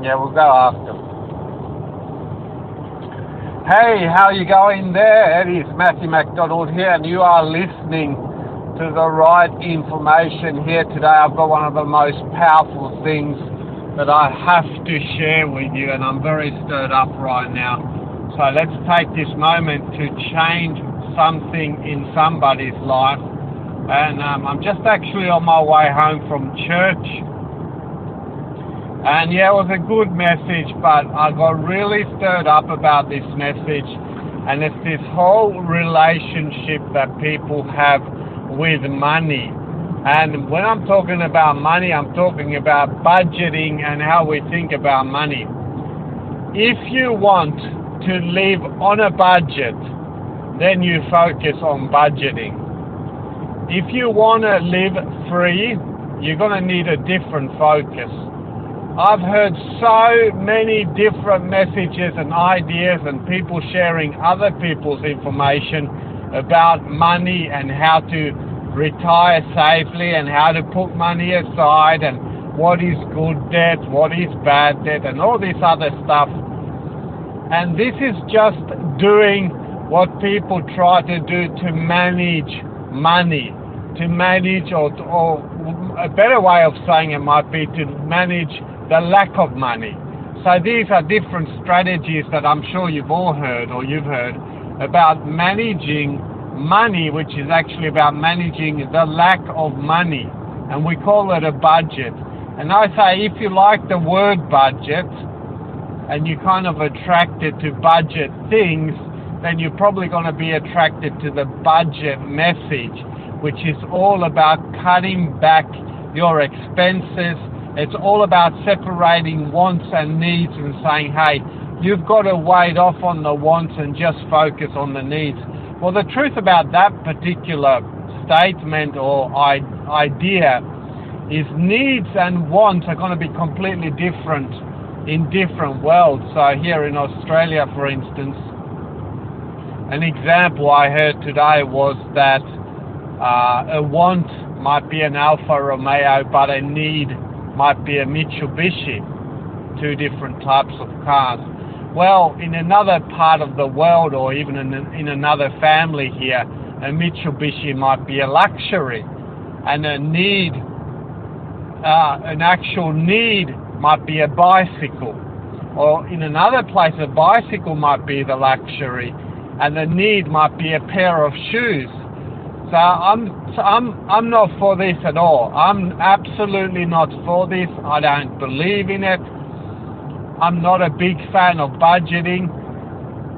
Yeah, we'll go after. Hey, how you going there? It is Matthew McDonald here, and you are listening to the right information here today. I've got one of the most powerful things that I have to share with you, and I'm very stirred up right now. So let's take this moment to change something in somebody's life. And I'm just actually on my way home from church. And yeah, it was a good message, but I got really stirred up about this message. And it's this whole relationship that people have with money. And when I'm talking about money, I'm talking about budgeting and how we think about money. If you want to live on a budget, then you focus on budgeting. If you want to live free, you're going to need a different focus. I've heard so many different messages and ideas and people sharing other people's information about money and how to retire safely and how to put money aside and what is good debt, what is bad debt, and all this other stuff. And this is just doing what people try to do to manage money, to manage, or a better way of saying it might be to manage the lack of money. So these are different strategies that I'm sure you've all heard or you've heard about managing money, which is actually about managing the lack of money. And we call it a budget. And I say, if you like the word budget and you're kind of attracted to budget things, then you're probably going to be attracted to the budget message, which is all about cutting back your expenses. It's all about separating wants and needs and saying, hey, you've got to wait off on the wants and just focus on the needs. Well, the truth about that particular statement or idea is needs and wants are going to be completely different in different worlds. So here in Australia, for instance, an example I heard today was that a want might be an Alfa Romeo, but a need might be a Mitsubishi, two different types of cars. Well, in another part of the world, or even in another family here, a Mitsubishi might be a luxury, and a need, an actual need might be a bicycle. Or in another place, a bicycle might be the luxury, and the need might be a pair of shoes. So I'm not for this at all. I'm absolutely not for this. I don't believe in it. I'm not a big fan of budgeting.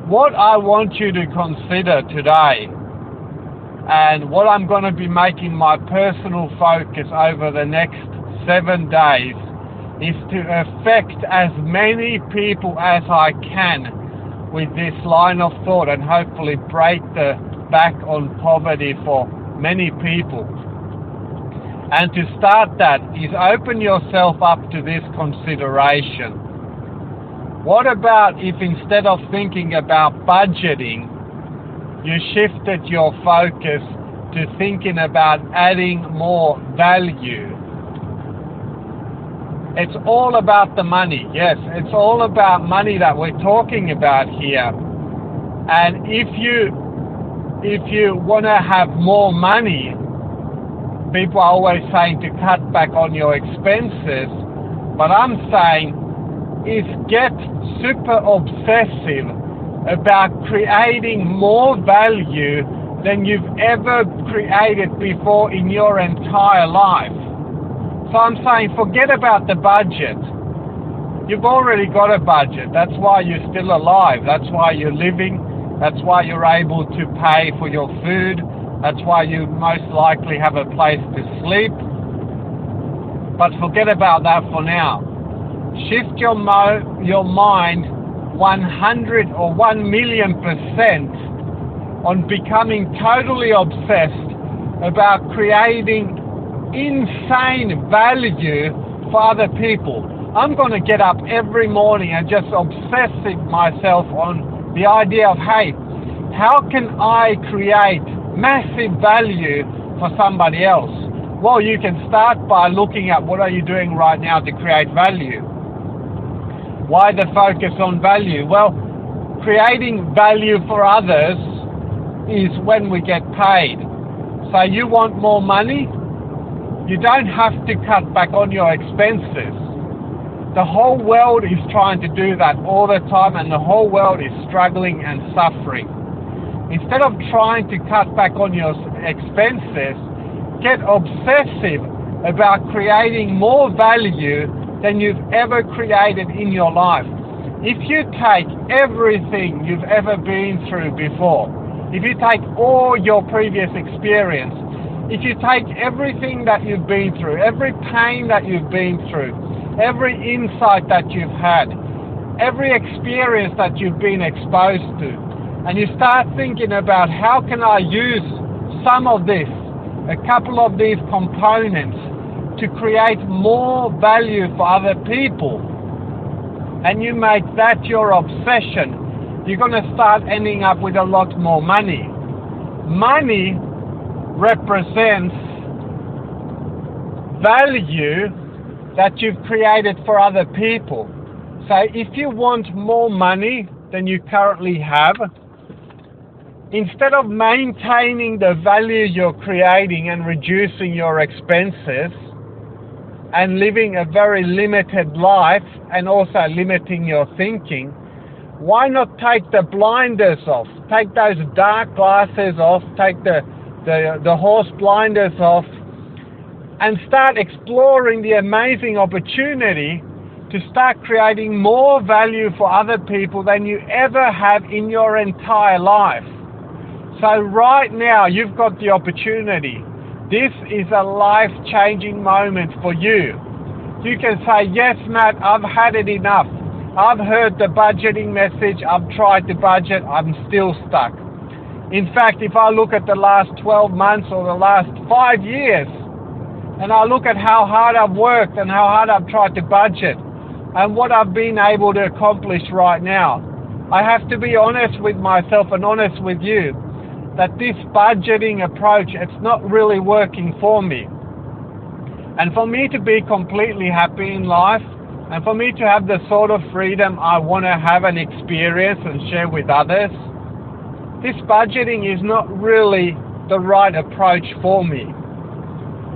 What I want you to consider today, and what I'm going to be making my personal focus over the next 7 days, is to affect as many people as I can with this line of thought and hopefully break the back on poverty for many people. And to start that is open yourself up to this consideration. What about if instead of thinking about budgeting, you shifted your focus to thinking about adding more value? It's all about the money. Yes, it's all about money that we're talking about here. And if you want to have more money, people are always saying to cut back on your expenses, but I'm saying is get super obsessive about creating more value than you've ever created before in your entire life. So I'm saying forget about the budget. You've already got a budget. That's why you're still alive. That's why you're living. That's why you're able to pay for your food. That's why you most likely have a place to sleep. But forget about that for now. Shift your mind 100 or 1,000,000% on becoming totally obsessed about creating insane value for other people. I'm going to get up every morning and just obsess myself on the idea of, hey, how can I create massive value for somebody else? Well, you can start by looking at what are you doing right now to create value. Why the focus on value? Well, creating value for others is when we get paid. So you want more money? You don't have to cut back on your expenses. The whole world is trying to do that all the time, and the whole world is struggling and suffering. Instead of trying to cut back on your expenses, get obsessive about creating more value than you've ever created in your life. If you take everything you've ever been through before, if you take all your previous experience, if you take everything that you've been through, every pain that you've been through, every insight that you've had, every experience that you've been exposed to, and you start thinking about how can I use some of this, a couple of these components, to create more value for other people, and you make that your obsession, you're going to start ending up with a lot more money. Money represents value that you've created for other people. So if you want more money than you currently have, instead of maintaining the value you're creating and reducing your expenses and living a very limited life and also limiting your thinking, why not take the blinders off? Take those dark glasses off, take the horse blinders off, and start exploring the amazing opportunity to start creating more value for other people than you ever have in your entire life. So right now, you've got the opportunity. This is a life-changing moment for you. You can say, yes, Matt, I've had it enough. I've heard the budgeting message. I've tried to budget. I'm still stuck. In fact, if I look at the last 12 months or the last 5 years, and I look at how hard I've worked and how hard I've tried to budget and what I've been able to accomplish right now, I have to be honest with myself and honest with you that this budgeting approach, it's not really working for me. And for me to be completely happy in life, and for me to have the sort of freedom I want to have and experience and share with others, this budgeting is not really the right approach for me.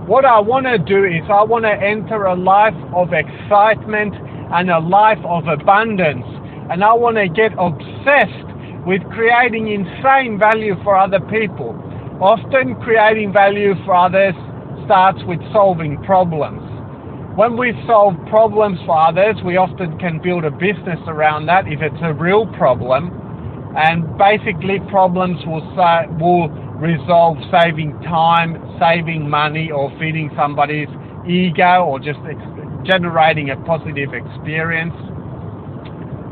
What I want to do is I want to enter a life of excitement and a life of abundance, and I want to get obsessed with creating insane value for other people. Often creating value for others starts with solving problems. When we solve problems for others, we often can build a business around that if it's a real problem. And basically problems will resolve saving time, saving money, or feeding somebody's ego, or just generating a positive experience,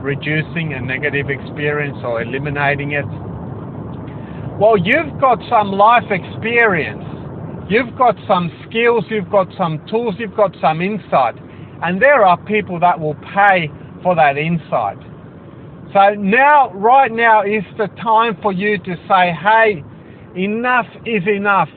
reducing a negative experience or eliminating it. Well, you've got some life experience, you've got some skills, you've got some tools, you've got some insight, and there are people that will pay for that insight. So now, right now is the time for you to say, hey, enough is enough.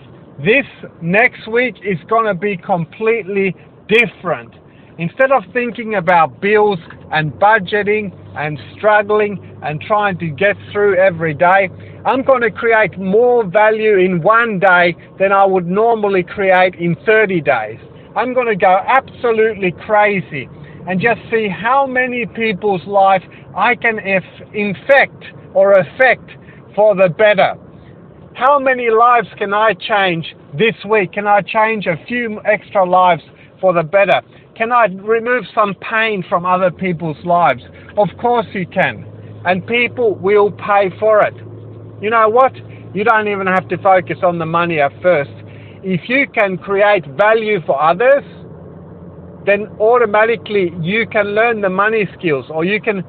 This next week is going to be completely different. Instead of thinking about bills and budgeting and struggling and trying to get through every day, I'm going to create more value in one day than I would normally create in 30 days. I'm going to go absolutely crazy and just see how many people's life I can infect or affect for the better. How many lives can I change this week? Can I change a few extra lives for the better? Can I remove some pain from other people's lives? Of course you can. And people will pay for it. You know what? You don't even have to focus on the money at first. If you can create value for others, then automatically you can learn the money skills, or you can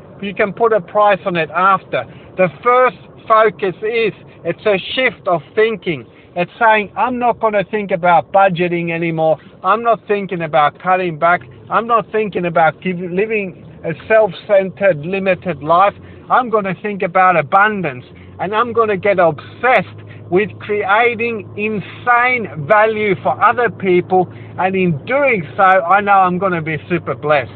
put a price on it after. The first focus is, it's a shift of thinking. It's saying, I'm not going to think about budgeting anymore. I'm not thinking about cutting back. I'm not thinking about living a self-centered, limited life. I'm going to think about abundance, and I'm going to get obsessed with creating insane value for other people, and in doing so, I know I'm going to be super blessed.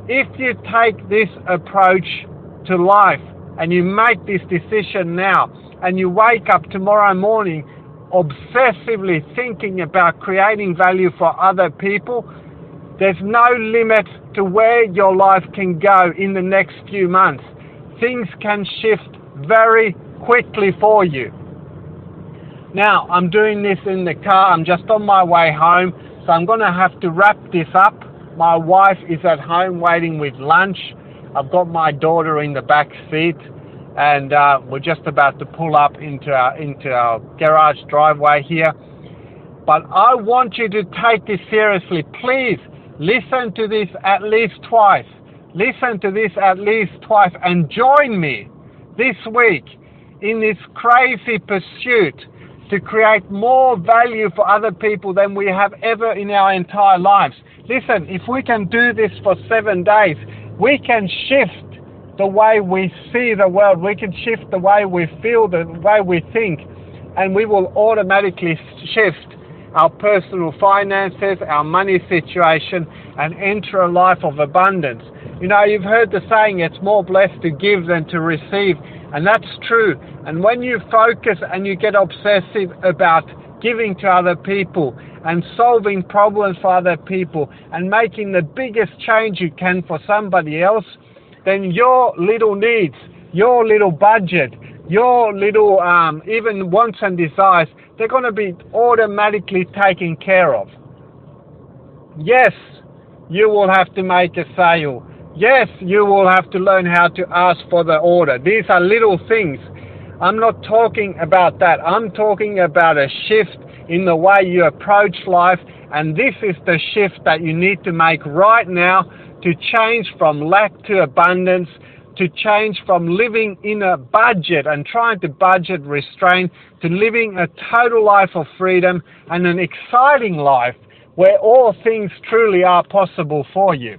if you take this approach to life and you make this decision now and you wake up tomorrow morning obsessively thinking about creating value for other people, there's no limit to where your life can go in the next few months. Things can shift very quickly for you. Now, I'm doing this in the car. I'm just on my way home, so I'm going to have to wrap this up. My wife is at home waiting with lunch. I've got my daughter in the back seat, and we're just about to pull up into our garage driveway here. But I want you to take this seriously. Please listen to this at least twice. Listen to this at least twice and join me this week in this crazy pursuit to create more value for other people than we have ever in our entire lives. Listen, if we can do this for 7 days, we can shift the way we see the world. We can shift the way we feel, the way we think, and we will automatically shift our personal finances, our money situation, and enter a life of abundance. You know, you've heard the saying, it's more blessed to give than to receive, and that's true. And when you focus and you get obsessive about giving to other people and solving problems for other people and making the biggest change you can for somebody else, then your little needs, your little budget, your little even wants and desires, they're going to be automatically taken care of. Yes, you will have to make a sale. Yes, you will have to learn how to ask for the order. These are little things. I'm not talking about that. I'm talking about a shift in the way you approach life, and this is the shift that you need to make right now to change from lack to abundance, to change from living in a budget and trying to budget restraint to living a total life of freedom and an exciting life where all things truly are possible for you.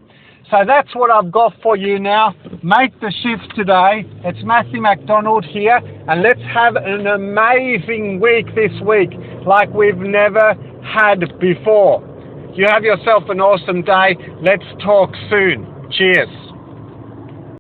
So that's what I've got for you now. Make the shift today. It's Matthew McDonald here, and let's have an amazing week this week like we've never had before. You have yourself an awesome day. Let's talk soon. Cheers.